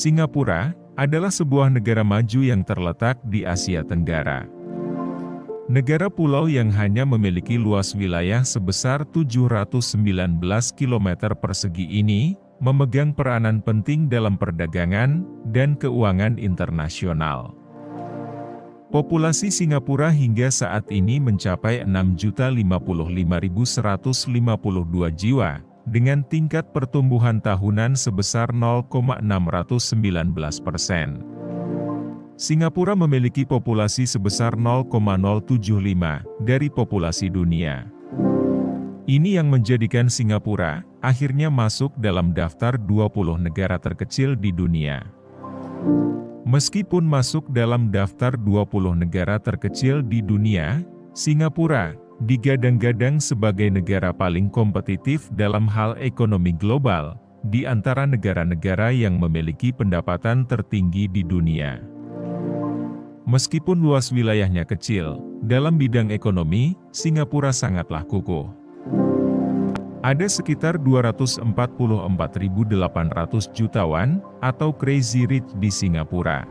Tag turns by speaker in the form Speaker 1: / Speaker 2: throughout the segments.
Speaker 1: Singapura adalah sebuah negara maju yang terletak di Asia Tenggara. Negara pulau yang hanya memiliki luas wilayah sebesar 719 km persegi ini, memegang peranan penting dalam perdagangan dan keuangan internasional. Populasi Singapura hingga saat ini mencapai 6.055.152 jiwa, dengan tingkat pertumbuhan tahunan sebesar 0,619%. Singapura memiliki populasi sebesar 0,075 dari populasi dunia. Ini yang menjadikan Singapura akhirnya masuk dalam daftar 20 negara terkecil di dunia. Meskipun masuk dalam daftar 20 negara terkecil di dunia, Singapura digadang-gadang sebagai negara paling kompetitif dalam hal ekonomi global, di antara negara-negara yang memiliki pendapatan tertinggi di dunia. Meskipun luas wilayahnya kecil, dalam bidang ekonomi, Singapura sangatlah kukuh. Ada sekitar 244.800 jutawan, atau Crazy Rich di Singapura.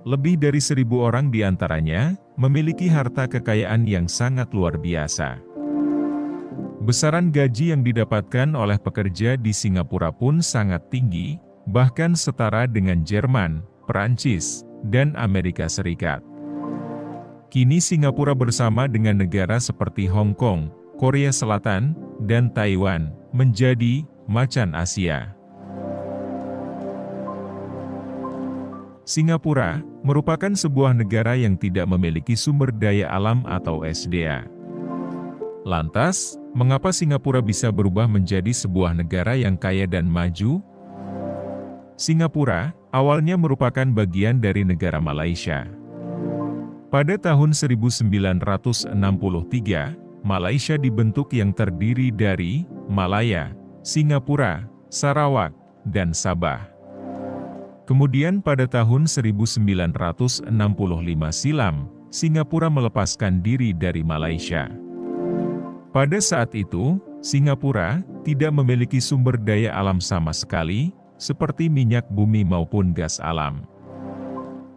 Speaker 1: Lebih dari 1.000 orang di antaranya, memiliki harta kekayaan yang sangat luar biasa. Besaran gaji yang didapatkan oleh pekerja di Singapura pun sangat tinggi, bahkan setara dengan Jerman, Perancis, dan Amerika Serikat. Kini Singapura bersama dengan negara seperti Hong Kong, Korea Selatan, dan Taiwan, menjadi macan Asia. Singapura merupakan sebuah negara yang tidak memiliki sumber daya alam atau SDA. Lantas, mengapa Singapura bisa berubah menjadi sebuah negara yang kaya dan maju? Singapura awalnya merupakan bagian dari negara Malaysia. Pada tahun 1963, Malaysia dibentuk yang terdiri dari Malaya, Singapura, Sarawak, dan Sabah. Kemudian pada tahun 1965 silam, Singapura melepaskan diri dari Malaysia. Pada saat itu, Singapura tidak memiliki sumber daya alam sama sekali, seperti minyak bumi maupun gas alam.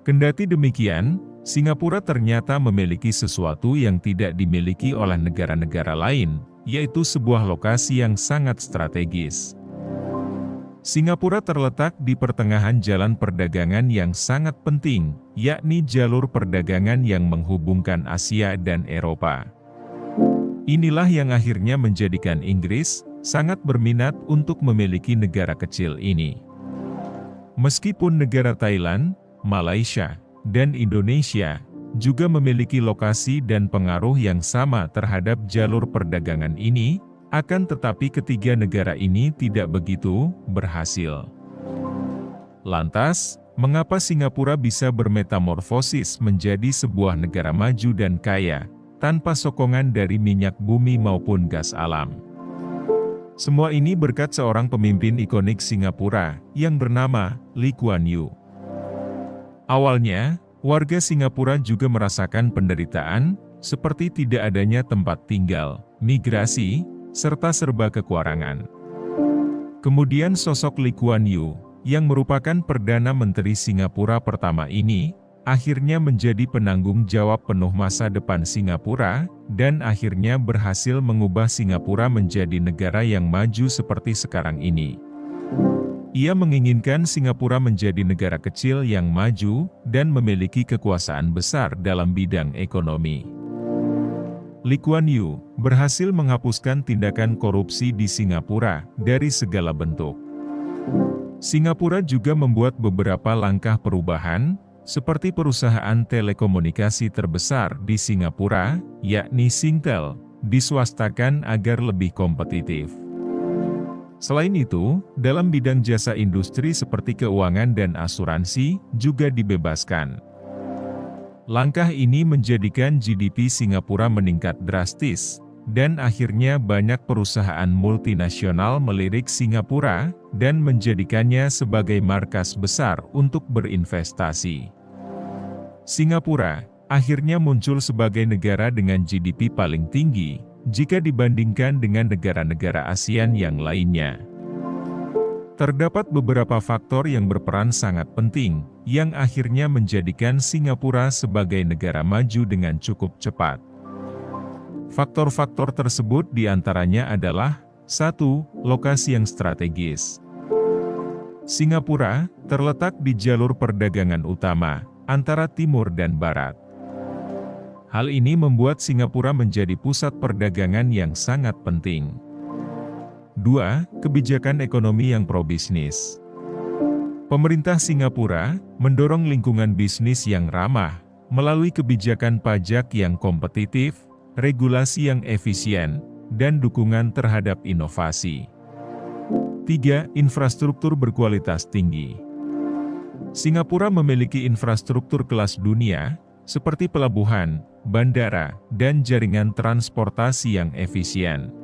Speaker 1: Kendati demikian, Singapura ternyata memiliki sesuatu yang tidak dimiliki oleh negara-negara lain, yaitu sebuah lokasi yang sangat strategis. Singapura terletak di pertengahan jalan perdagangan yang sangat penting, yakni jalur perdagangan yang menghubungkan Asia dan Eropa. Inilah yang akhirnya menjadikan Inggris sangat berminat untuk memiliki negara kecil ini. Meskipun negara Thailand, Malaysia, dan Indonesia juga memiliki lokasi dan pengaruh yang sama terhadap jalur perdagangan ini, akan tetapi ketiga negara ini tidak begitu berhasil. Lantas, mengapa Singapura bisa bermetamorfosis menjadi sebuah negara maju dan kaya, tanpa sokongan dari minyak bumi maupun gas alam? Semua ini berkat seorang pemimpin ikonik Singapura, yang bernama Lee Kuan Yew. Awalnya, warga Singapura juga merasakan penderitaan, seperti tidak adanya tempat tinggal, migrasi, serta serba kekurangan. Kemudian sosok Lee Kuan Yew, yang merupakan Perdana Menteri Singapura pertama ini, akhirnya menjadi penanggung jawab penuh masa depan Singapura, dan akhirnya berhasil mengubah Singapura menjadi negara yang maju seperti sekarang ini. Ia menginginkan Singapura menjadi negara kecil yang maju, dan memiliki kekuasaan besar dalam bidang ekonomi. Lee Kuan Yew berhasil menghapuskan tindakan korupsi di Singapura dari segala bentuk. Singapura juga membuat beberapa langkah perubahan, seperti perusahaan telekomunikasi terbesar di Singapura, yakni Singtel, diswastakan agar lebih kompetitif. Selain itu, dalam bidang jasa industri seperti keuangan dan asuransi, juga dibebaskan. Langkah ini menjadikan GDP Singapura meningkat drastis, dan akhirnya banyak perusahaan multinasional melirik Singapura, dan menjadikannya sebagai markas besar untuk berinvestasi. Singapura akhirnya muncul sebagai negara dengan GDP paling tinggi, jika dibandingkan dengan negara-negara ASEAN yang lainnya. Terdapat beberapa faktor yang berperan sangat penting, yang akhirnya menjadikan Singapura sebagai negara maju dengan cukup cepat. Faktor-faktor tersebut diantaranya adalah 1. Lokasi yang strategis. Singapura terletak di jalur perdagangan utama antara timur dan barat. Hal ini membuat Singapura menjadi pusat perdagangan yang sangat penting. 2. Kebijakan ekonomi yang pro-bisnis. Pemerintah Singapura mendorong lingkungan bisnis yang ramah melalui kebijakan pajak yang kompetitif, regulasi yang efisien, dan dukungan terhadap inovasi. 3. Infrastruktur berkualitas tinggi. Singapura memiliki infrastruktur kelas dunia, seperti pelabuhan, bandara, dan jaringan transportasi yang efisien.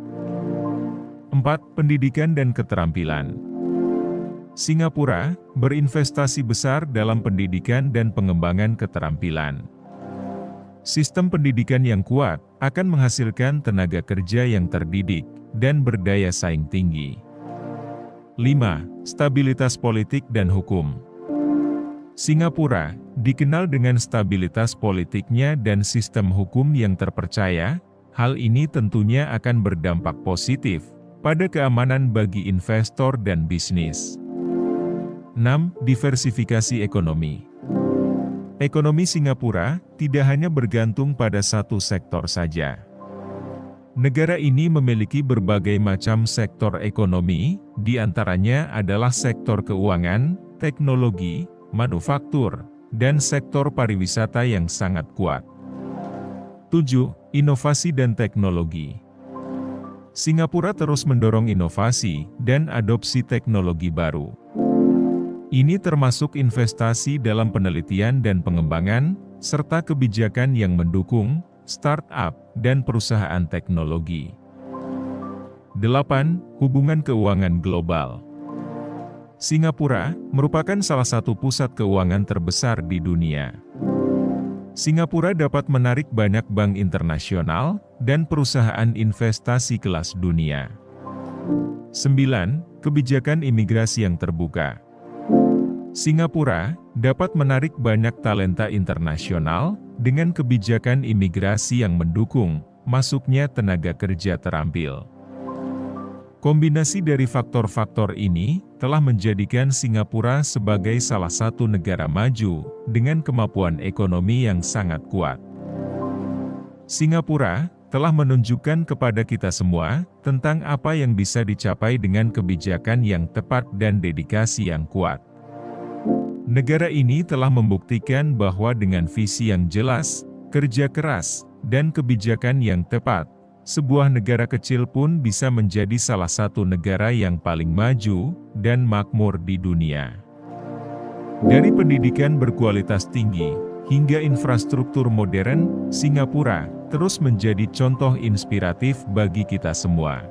Speaker 1: 4. Pendidikan dan keterampilan. Singapura berinvestasi besar dalam pendidikan dan pengembangan keterampilan. Sistem pendidikan yang kuat akan menghasilkan tenaga kerja yang terdidik dan berdaya saing tinggi. 5. Stabilitas politik dan hukum. Singapura dikenal dengan stabilitas politiknya dan sistem hukum yang terpercaya. Hal ini tentunya akan berdampak positif pada keamanan bagi investor dan bisnis. 6. Diversifikasi ekonomi. Ekonomi Singapura tidak hanya bergantung pada satu sektor saja. Negara ini memiliki berbagai macam sektor ekonomi, di antaranya adalah sektor keuangan, teknologi, manufaktur, dan sektor pariwisata yang sangat kuat. 7. Inovasi dan teknologi. Singapura terus mendorong inovasi dan adopsi teknologi baru. Ini termasuk investasi dalam penelitian dan pengembangan, serta kebijakan yang mendukung startup dan perusahaan teknologi. 8. Hubungan keuangan global. Singapura merupakan salah satu pusat keuangan terbesar di dunia. Singapura dapat menarik banyak bank internasional dan perusahaan investasi kelas dunia. 9. Kebijakan imigrasi yang terbuka. Singapura dapat menarik banyak talenta internasional dengan kebijakan imigrasi yang mendukung masuknya tenaga kerja terampil. Kombinasi dari faktor-faktor ini telah menjadikan Singapura sebagai salah satu negara maju dengan kemampuan ekonomi yang sangat kuat. Singapura telah menunjukkan kepada kita semua tentang apa yang bisa dicapai dengan kebijakan yang tepat dan dedikasi yang kuat. Negara ini telah membuktikan bahwa dengan visi yang jelas, kerja keras, dan kebijakan yang tepat, sebuah negara kecil pun bisa menjadi salah satu negara yang paling maju dan makmur di dunia. Dari pendidikan berkualitas tinggi hingga infrastruktur modern, Singapura terus menjadi contoh inspiratif bagi kita semua.